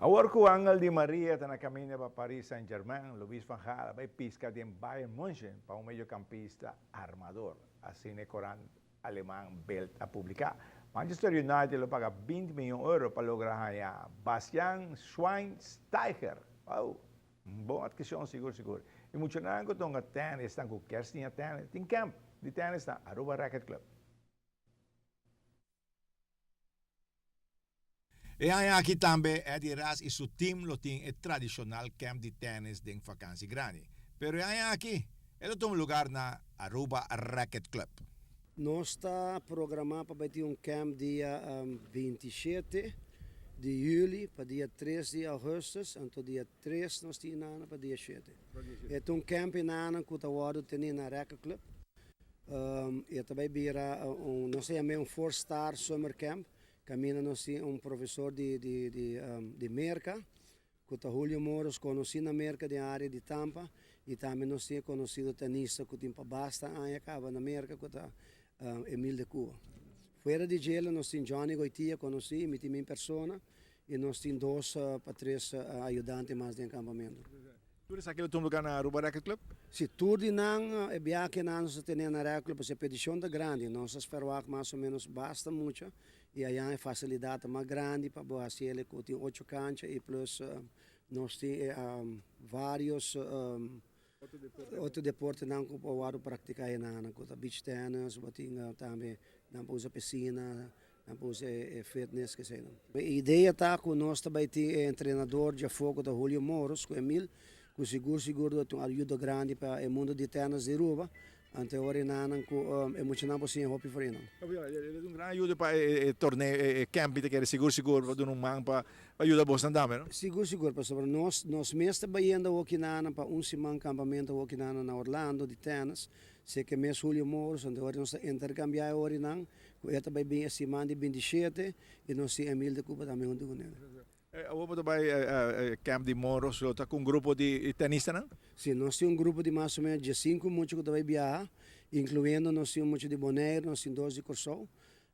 Awar ko Angel Di Maria na caminha para Paris Saint-Germain, Luis Van Gaal, vai pisca de Bayern München para um mediocampista armador. Assim é Coran alemão Bild a publicar. Manchester United lo paga 20 milhões de euros para lograr a Bastian Schweinsteiger. Wow, boa adquisição, seguro. E muito nada que tonga tennis, estão com Kerstin tennis, tem camp de tennis na Aruba Racket Club. E aqui também é de ras e seu time lo tem tradicional camp de tennis de vakantie grande. Pero aqui, ele tem um lugar na Aruba Racket Club. Nós está programado para ter camp dia 27 de julho para dia 3 de agosto, então dia 3 nós temos para dia 7. É camp na que está na Racket Club. E também vira nós temos 4-star summer camp. Camina nós temos professor de Merca, que está Julio Moros, conhecido na Merca de área de Tampa, e também nós temos conhecido tenista que tem para basta acaba na Merca, que está Emil de Cuba. Fora de gelo nós temos Johnny Goitia, conhecido, me tem em persona, e nós temos 2 para 3 ajudantes mais de acampamento. Tu es aquele lugar na Aruba Racket Club? Se tudo não é bem que nós temos na Racket Club, é petição da grande, nós esperamos mais ou menos basta muito, e aí é facilidade mais grande para boa se ele tem 8 canchas e plus nós temos vários outros deportes não que pode praticar na beach tennis, também não usa piscina, não usa fitness que seja. A ideia está que nós também temos treinador de fogo da Julio Moros, com Emil, que seguro tem ajuda grande para o mundo de tennis de Aruba. Ante ora nanan ko emocional sim hopi farina. Ele é um grande ajuda para torneio camp que é seguro para dar man para ajudar bastante também, não? Seguro para nós mesmo trabalhando aqui para semana acampamento aqui na Orlando de tennis, sei que mês julho moros, ante ora nós intercambiar ora nan, que é também bem semana de 27 e nós tem Emil de Cuba também onde Vamos também camp de Moros, está com grupo de tenistas, não? Sim, nós temos grupo de mais ou menos de 5 muitos que também viajar, incluindo nós temos muitos de Bonaire, nós temos 2 de Corsol.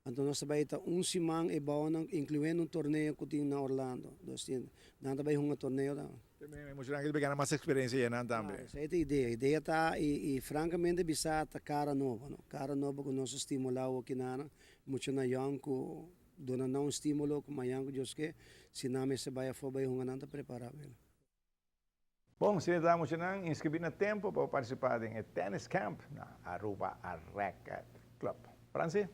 Então nós também está semana e bom, incluindo torneio que tem na Orlando. Nós temos também torneio. Também é emocionante que ganha mais experiência não também. Essa é a ideia. A ideia está e francamente bisa tá cara nova, não? Cara nova que nós estimulamos aqui na muito na young dona não estímulo como yang Deus que se não se vai a fobar um ananda preparável. Bom, se estamos inscrever no tempo para participar em tennis camp na Aruba Racket Club. Francis?